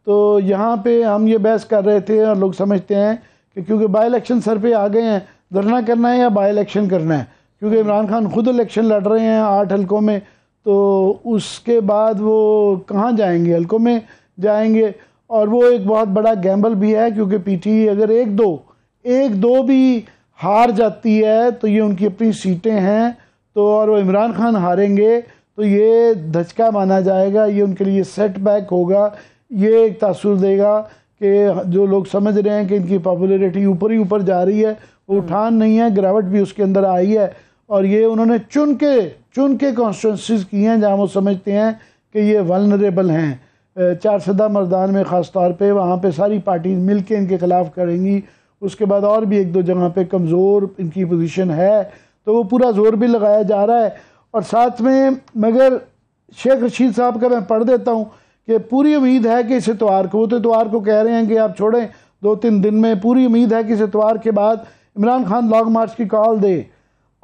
तो यहाँ पे हम ये बहस कर रहे थे और लोग समझते हैं कि क्योंकि बाई इलेक्शन सर पे आ गए हैं, धरना करना है या बाई इलेक्शन करना है, क्योंकि इमरान खान खुद इलेक्शन लड़ रहे हैं 8 हलकों में, तो उसके बाद वो कहाँ जाएंगे, हलकों में जाएंगे। और वो एक बहुत बड़ा गैम्बल भी है, क्योंकि पीटी अगर एक दो भी हार जाती है तो ये उनकी अपनी सीटें हैं, तो और वो इमरान खान हारेंगे तो ये धचका माना जाएगा, ये उनके लिए सेटबैक होगा, ये एक तासुर देगा कि जो लोग समझ रहे हैं कि इनकी पॉपुलैरिटी ऊपर ही ऊपर जा रही है, वो उठान नहीं है, गिरावट भी उसके अंदर आई है। और ये उन्होंने चुन के कॉन्स्टिट्यूंसीज की हैं जहाँ वो समझते हैं कि ये वल्नरेबल हैं। 4 मर्दान में ख़ास तौर पे वहाँ पे सारी पार्टीज मिल के इनके ख़िलाफ़ करेंगी। उसके बाद और भी 1-2 जगह पे कमज़ोर इनकी पोजीशन है, तो वो पूरा जोर भी लगाया जा रहा है। और साथ में मगर शेख रशीद साहब का मैं पढ़ देता हूँ कि पूरी उम्मीद है कि इस इतवार को, वो तो इतवार को कह रहे हैं कि आप छोड़ें 2-3 दिन में, पूरी उम्मीद है कि इस इतवार के बाद इमरान खान लॉन्ग मार्च की कॉल दे।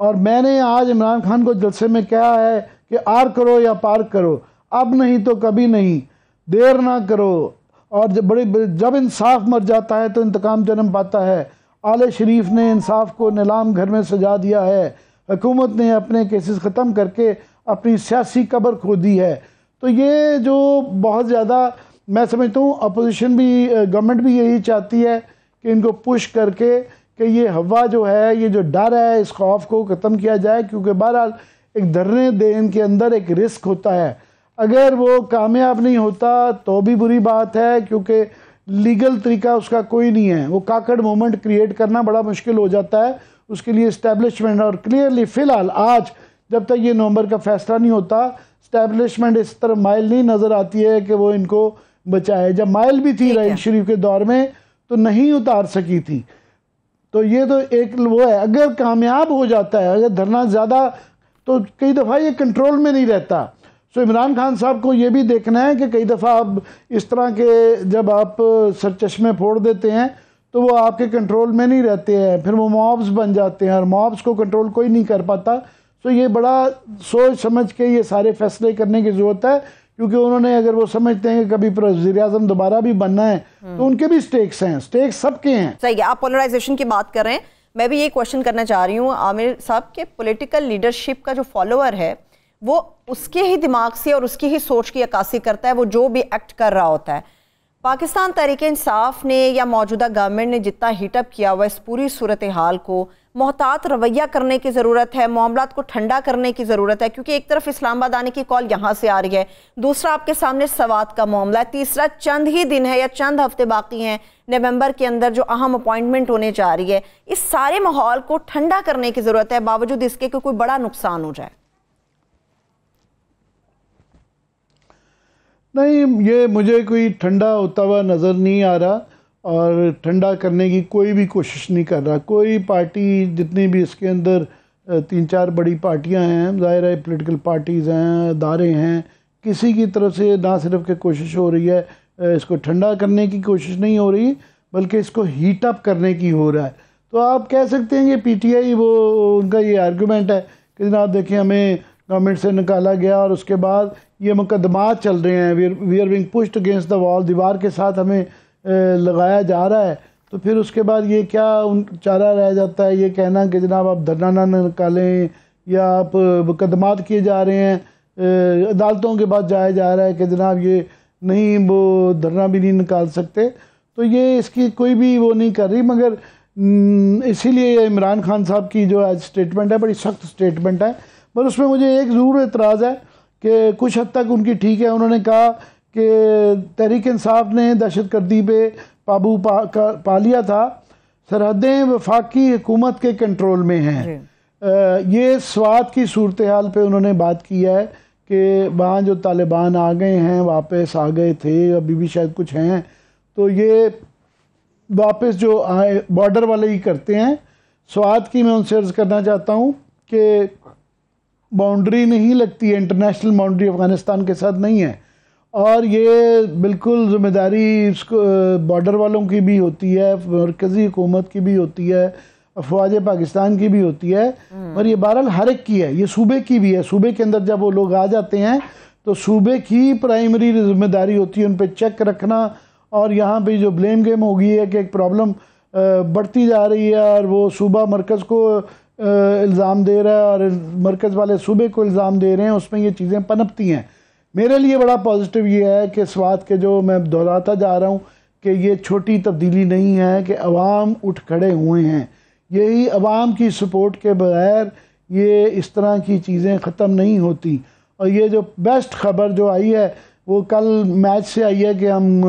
और मैंने आज इमरान खान को जलसे में कहा है कि आर करो या पार करो, अब नहीं तो कभी नहीं, देर ना करो। और जब इंसाफ मर जाता है तो इंतकाम जन्म पाता है। आले शरीफ ने इंसाफ को नीलाम घर में सजा दिया है, हुकूमत ने अपने केसेस ख़त्म करके अपनी सियासी कब्र खोदी है। तो ये जो बहुत ज़्यादा मैं समझता हूँ अपोजिशन भी, गवर्नमेंट भी यही चाहती है कि इनको पुश करके कि ये हवा जो है, ये जो डर है, इस खौफ को ख़त्म किया जाए। क्योंकि बहरहाल एक धरने देने के अंदर एक रिस्क होता है, अगर वो कामयाब नहीं होता तो भी बुरी बात है, क्योंकि लीगल तरीका उसका कोई नहीं है। वो काकड़ मोमेंट क्रिएट करना बड़ा मुश्किल हो जाता है, उसके लिए इस्टेब्लिशमेंट। और क्लियरली फ़िलहाल आज जब तक ये नवंबर का फैसला नहीं होता, इस्टेब्लिशमेंट इस तरह माइल नहीं नज़र आती है कि वो इनको बचाए। जब माइल भी थी रहीम शरीफ के दौर में तो नहीं उतार सकी थी। तो ये तो एक वो है, अगर कामयाब हो जाता है, अगर धरना ज़्यादा, तो कई दफ़ा ये कंट्रोल में नहीं रहता। सो इमरान खान साहब को ये भी देखना है कि कई दफ़ा अब इस तरह के जब आप सरचश्मे फोड़ देते हैं तो वो आपके कंट्रोल में नहीं रहते हैं, फिर वो मॉब्स बन जाते हैं और मॉब्स को कंट्रोल कोई नहीं कर पाता। सो ये बड़ा सोच समझ के ये सारे फैसले करने की ज़रूरत है, क्योंकि उन्होंने, अगर वो समझते हैं कि कभी वज़ीर आज़म दोबारा भी बनना है तो उनके भी स्टेक्स हैं, स्टेक्स सबके हैं। सही है, आप पोलराइजेशन की बात कर रहे हैं, मैं भी ये क्वेश्चन करना चाह रही हूँ आमिर साहब के पॉलिटिकल लीडरशिप का जो फॉलोअर है वो उसके ही दिमाग से और उसकी ही सोच की अक्कासी करता है, वो जो भी एक्ट कर रहा होता है। पाकिस्तान तहरीक इंसाफ ने या मौजूदा गवर्नमेंट ने जितना हीटअप किया हुआ इस पूरी सूरत हाल को, मोहतात रवैया करने की ज़रूरत है, मामलात को ठंडा करने की ज़रूरत है, क्योंकि एक तरफ इस्लामाबाद आने की कॉल यहाँ से आ रही है, दूसरा आपके सामने सवात का मामला है, तीसरा चंद ही दिन है या चंद हफ्ते बाकी हैं नवंबर के अंदर जो अहम अपॉइंटमेंट होने जा रही है। इस सारे माहौल को ठंडा करने की ज़रूरत है, बावजूद इसके कि कोई बड़ा नुकसान हो जाए। नहीं, ये मुझे कोई ठंडा होता हुआ नज़र नहीं आ रहा और ठंडा करने की कोई भी कोशिश नहीं कर रहा। कोई पार्टी, जितनी भी इसके अंदर 3-4 बड़ी पार्टियां हैं, ज़ाहिर है पॉलिटिकल पार्टीज़ हैं, अदारे हैं, किसी की तरफ से ना सिर्फ के कोशिश हो रही है इसको ठंडा करने की कोशिश नहीं हो रही, बल्कि इसको हीट अप करने की हो रहा है। तो आप कह सकते हैं कि PTI, वो उनका ये आर्गूमेंट है कि जनाब देखिए हमें गवर्नमेंट से निकाला गया और उसके बाद ये मुकदमात चल रहे हैं, we are being pushed against the wall, दीवार के साथ हमें लगाया जा रहा है। तो फिर उसके बाद ये क्या चारा रह जाता है ये कहना कि जनाब आप धरना ना निकालें या आप मुकदमात किए जा रहे हैं, अदालतों के बाद जाया जा रहा है कि जनाब ये नहीं, वो धरना भी नहीं निकाल सकते। तो ये इसकी कोई भी वो नहीं कर रही, मगर इसीलिए इमरान खान साहब की जो आज स्टेटमेंट है बड़ी सख्त स्टेटमेंट है। पर उसमें मुझे एक ज़रूर एतराज़ है कि कुछ हद तक उनकी ठीक है। उन्होंने कहा कि तहरीक इंसाफ ने दहशतगर्दी पे काबू पा लिया था, सरहदें वफाकी हुकूमत के कंट्रोल में हैं। ये स्वात की सूरत हाल पे उन्होंने बात की है कि वहाँ जो तालिबान आ गए हैं, वापस आ गए थे, अभी भी शायद कुछ हैं, तो ये वापस जो आए बॉर्डर वाले ही करते हैं। स्वात की मैं उनसे अर्ज़ करना चाहता हूँ कि बाउंड्री नहीं लगती है, इंटरनेशनल बाउंड्री अफ़गानिस्तान के साथ नहीं है, और ये बिल्कुल ज़िम्मेदारी इसको बॉर्डर वालों की भी होती है, मरकज़ी हुकूमत की भी होती है, अफवाज पाकिस्तान की भी होती है, और ये बहरहाल हर एक की है, ये सूबे की भी है। सूबे के अंदर जब वो लोग आ जाते हैं तो सूबे की प्राइमरी ज़िम्मेदारी होती है उन पर चेक रखना। और यहाँ पे जो ब्लेम गेम हो गई है कि एक प्रॉब्लम बढ़ती जा रही है और वो सूबा मरकज़ को इल्ज़ाम दे रहा है और मरकज़ वाले सूबे को इल्ज़ाम दे रहे हैं, उसमें ये चीज़ें पनपती हैं। मेरे लिए बड़ा पॉजिटिव ये है कि स्वात के जो मैं दोहराता जा रहा हूँ कि ये छोटी तब्दीली नहीं है कि अवाम उठ खड़े हुए हैं। यही अवाम की सपोर्ट के बगैर ये इस तरह की चीज़ें ख़त्म नहीं होती। और ये जो बेस्ट ख़बर जो आई है वो कल मैच से आई है कि हम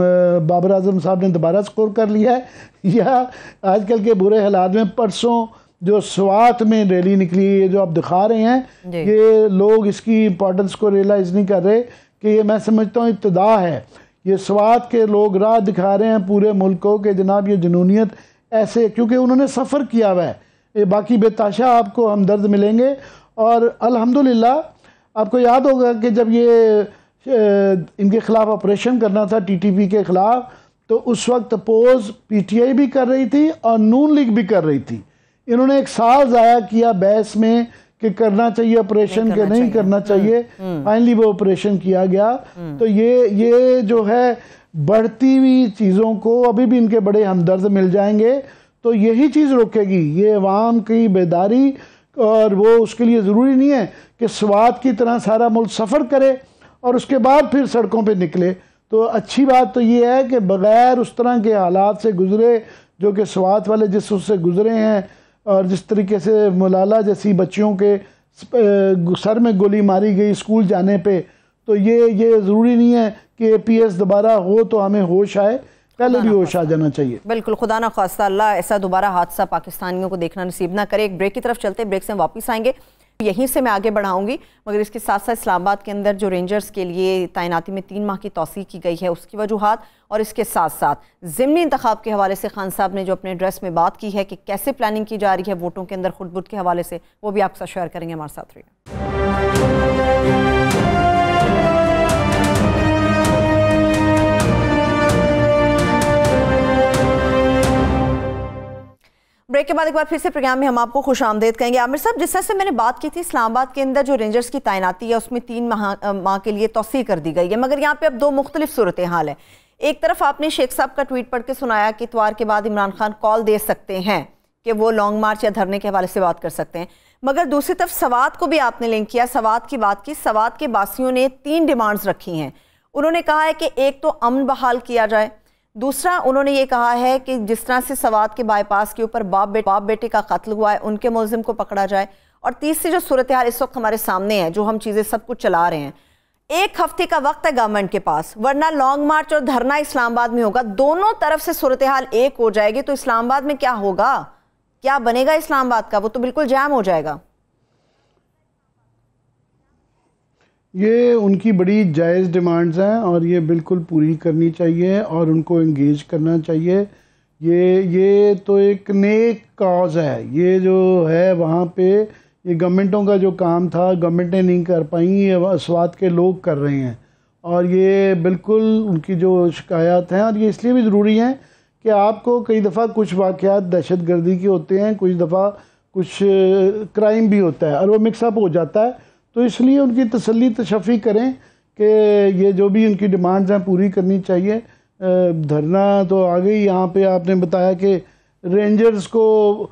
बाबर आजम साहब ने दोबारा स्कोर कर लिया है, या आजकल के बुरे हालात में परसों जो स्वात में रैली निकली है, जो आप दिखा रहे हैं, ये लोग इसकी इम्पोर्टेंस को रियलाइज़ नहीं कर रहे कि ये, मैं समझता हूँ, इब्तिदा है। ये स्वात के लोग राह दिखा रहे हैं पूरे मुल्क को कि जनाब ये जुनूनियत ऐसे, क्योंकि उन्होंने सफ़र किया हुआ है। ये बाकी बेताशा आपको हमदर्द मिलेंगे। और अल्हम्दुलिल्लाह आपको याद होगा कि जब ये इनके ख़िलाफ़ ऑपरेशन करना था TTP के ख़िलाफ़, तो उस वक्त अपोज PTI भी कर रही थी और नून लीग भी कर रही थी। इन्होंने एक साल ज़ाया किया बहस में कि करना चाहिए ऑपरेशन के नहीं करना चाहिए। फाइनली वो ऑपरेशन किया गया। तो ये जो है बढ़ती हुई चीज़ों को अभी भी इनके बड़े हमदर्द मिल जाएंगे, तो यही चीज़ रोकेगी, ये अवाम की बेदारी। और वो उसके लिए ज़रूरी नहीं है कि स्वात की तरह सारा मुल्क सफ़र करे और उसके बाद फिर सड़कों पे निकले। तो अच्छी बात तो ये है कि बग़ैर उस तरह के हालात से गुज़रे जो कि स्वात वाले जिस उससे गुज़रे हैं, और जिस तरीके से मलाला जैसी बच्चियों के सर में गोली मारी गई स्कूल जाने पे, तो ये ज़रूरी नहीं है कि APS दोबारा हो तो हमें होश आए, पहले भी होश आ जाना चाहिए। बिल्कुल, खुदा ना खास्ता अल्लाह ऐसा दोबारा हादसा पाकिस्तानियों को देखना नसीब ना करे। एक ब्रेक की तरफ चलते, ब्रेक से वापस आएंगे, यहीं से मैं आगे बढ़ाऊंगी, मगर इसके साथ साथ इस्लामाबाद के अंदर जो रेंजर्स के लिए तैनाती में 3 माह की तौसीक़ की गई है उसकी वजूहात, और इसके साथ साथ ज़िमनी इंतखाब के हवाले से खान साहब ने जो अपने एड्रेस में बात की है कि कैसे प्लानिंग की जा रही है वोटों के अंदर खुद बुद के हवाले से, वो भी आपके साथ शेयर करेंगे। हमारे साथ रहिए। ब्रेक के बाद एक बार फिर से प्रोग्राम में हम आपको खुश आमदेद कहेंगे। आमिर साहब, जिस तरह से मैंने बात की थी, इस्लामाबाद के अंदर जो रेंजर्स की तैनाती है उसमें 3 माह के लिए तौसीह कर दी गई है, मगर यहाँ पे अब 2 मुख्तलिफ सूरत हाल है। एक तरफ आपने शेख साहब का ट्वीट पढ़ के सुनाया कि इतवार के बाद इमरान खान कॉल दे सकते हैं कि वो लॉन्ग मार्च या धरने के हवाले से बात कर सकते हैं, मगर दूसरी तरफ सवात को भी आपने लिंक किया, सवात की बात की। सवात के बासियों ने 3 डिमांड्स रखी हैं। उन्होंने कहा है कि एक तो अमन बहाल किया जाए, दूसरा उन्होंने ये कहा है कि जिस तरह से सवात के बाईपास के ऊपर बाप बेटे का कत्ल हुआ है उनके मुलजिम को पकड़ा जाए, और तीसरी जो सूरत हाल इस वक्त हमारे सामने है, जो हम चीज़ें सब कुछ चला रहे हैं, 1 हफ्ते का वक्त है गवर्नमेंट के पास, वरना लॉन्ग मार्च और धरना इस्लामाबाद में होगा। दोनों तरफ से सूरत हाल एक हो जाएगी तो इस्लामाबाद में क्या होगा, क्या बनेगा इस्लामाबाद का? वो तो बिल्कुल जाम हो जाएगा। ये उनकी बड़ी जायज़ डिमांड्स हैं और ये बिल्कुल पूरी करनी चाहिए और उनको एंगेज करना चाहिए। ये तो एक नेक कॉज है, ये जो है वहाँ पे ये गवर्नमेंटों का जो काम था गवर्नमेंटें नहीं कर पाई, ये स्वात के लोग कर रहे हैं, और ये बिल्कुल उनकी जो शिकायत हैं, और ये इसलिए भी ज़रूरी हैं कि आपको कई दफ़ा कुछ वाक़यात दहशत गर्दी के होते हैं, कुछ दफ़ा कुछ क्राइम भी होता है और वो मिक्सअप हो जाता है, तो इसलिए उनकी तसल्ली तशफ़ी करें कि ये जो भी उनकी डिमांड्स हैं पूरी करनी चाहिए। धरना तो आ गई, यहाँ पे आपने बताया कि रेंजर्स को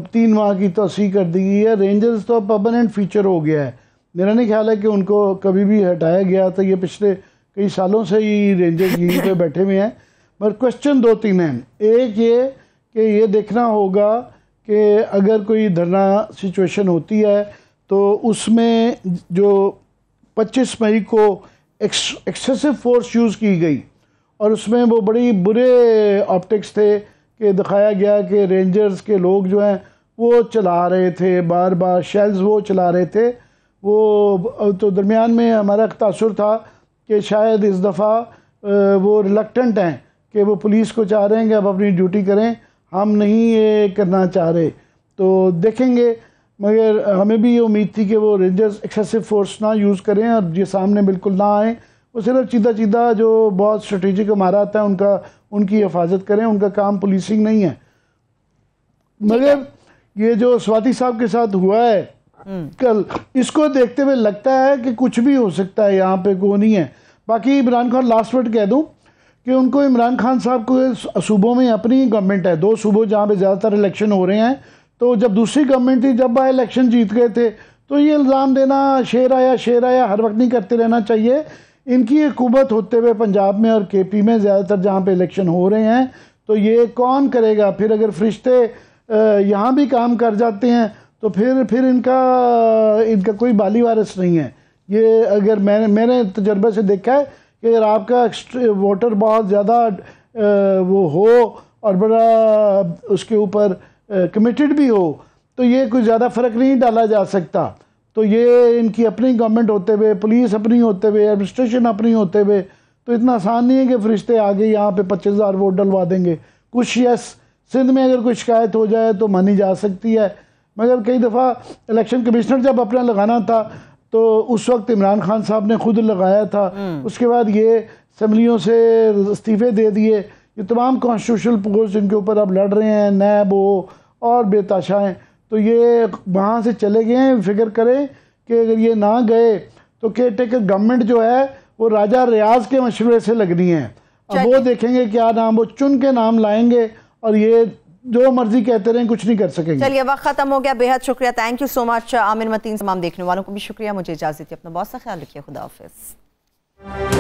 3 माह की तौसीह कर दी गई है। रेंजर्स तो परमानेंट फीचर हो गया है, मेरा नहीं ख्याल है कि उनको कभी भी हटाया गया था, ये पिछले कई सालों से ही रेंजर्स यहीं पे बैठे हुए हैं। मगर क्वेश्चन 2-3 हैं। एक ये कि ये देखना होगा कि अगर कोई धरना सिचुएशन होती है तो उसमें जो 25 मई को एक्सेसिव फोर्स यूज़ की गई और उसमें वो बड़ी बुरे ऑप्टिक्स थे कि दिखाया गया कि रेंजर्स के लोग जो हैं वो चला रहे थे, बार बार शेल्स वो चला रहे थे। वो तो दरमियान में हमारा तासुर था कि शायद इस दफ़ा वो रिलक्टेंट हैं कि वो पुलिस को चाह रहे हैं कि अब अपनी ड्यूटी करें, हम नहीं ये करना चाह रहे, तो देखेंगे। मगर हमें भी ये उम्मीद थी कि वो रेंजर्स एक्सेसिव फोर्स ना यूज़ करें और ये सामने बिल्कुल ना आए, वो सिर्फ सीधा जो बहुत स्ट्रेटेजिक इमारत है उनकी हिफाजत करें, उनका काम पुलिसिंग नहीं है। मगर ये जो स्वाति साहब के साथ हुआ है कल, इसको देखते हुए लगता है कि कुछ भी हो सकता है, यहाँ पे कोई नहीं है। बाकी इमरान खान, लास्ट वर्ड कह दूँ कि उनको, इमरान खान साहब को सूबों में अपनी गवर्नमेंट है, 2 सूबों जहाँ पे ज़्यादातर इलेक्शन हो रहे हैं, तो जब दूसरी गवर्नमेंट थी, जब बाई इलेक्शन जीत गए थे, तो ये इल्ज़ाम देना शेर आया हर वक्त नहीं करते रहना चाहिए। इनकी हुकूमत होते हुए पंजाब में और KP में ज़्यादातर जहाँ पे इलेक्शन हो रहे हैं, तो ये कौन करेगा? फिर अगर फरिश्ते यहाँ भी काम कर जाते हैं तो फिर इनका कोई बाली वारिस नहीं है। ये अगर मैंने तजर्बे से देखा है कि अगर आपका वोटर बहुत ज़्यादा वो हो और बड़ा उसके ऊपर कमिटेड भी हो, तो ये कुछ ज़्यादा फ़र्क नहीं डाला जा सकता। तो ये इनकी अपनी गवर्नमेंट होते हुए, पुलिस अपनी होते हुए, एडमिनिस्ट्रेशन अपनी होते हुए, तो इतना आसान नहीं है कि फरिश्ते आगे यहाँ पे 25,000 वोट डलवा देंगे। कुछ यस, सिंध में अगर कोई शिकायत हो जाए तो मानी जा सकती है, मगर कई दफ़ा इलेक्शन कमिश्नर जब अपना लगाना था तो उस वक्त इमरान खान साहब ने खुद लगाया था, उसके बाद ये असम्बलियों से इस्तीफ़े दे दिए। ये तमाम कॉन्स्टिट्यूशनल पोस्ट जिनके ऊपर अब लड़ रहे हैं, नैब हो और बेताशा हैं, तो ये वहाँ से चले गए हैं। फिक्र करें कि अगर ये ना गए तो केयर टेकर गवर्नमेंट जो है वो राजा रियाज के मशवरे से लगनी है। अब वो देखेंगे क्या नाम, वो चुन के नाम लाएंगे और ये जो मर्जी कहते रहें, कुछ नहीं कर सकेंगे। चलिए, वक्त खत्म हो गया। बेहद शुक्रिया, thank you so much Aamir Mateen. तमाम देखने वालों को भी शुक्रिया। मुझे इजाज़त दीजिए, अपना बहुत सा ख्याल रखिए। खुदा हाफिज़।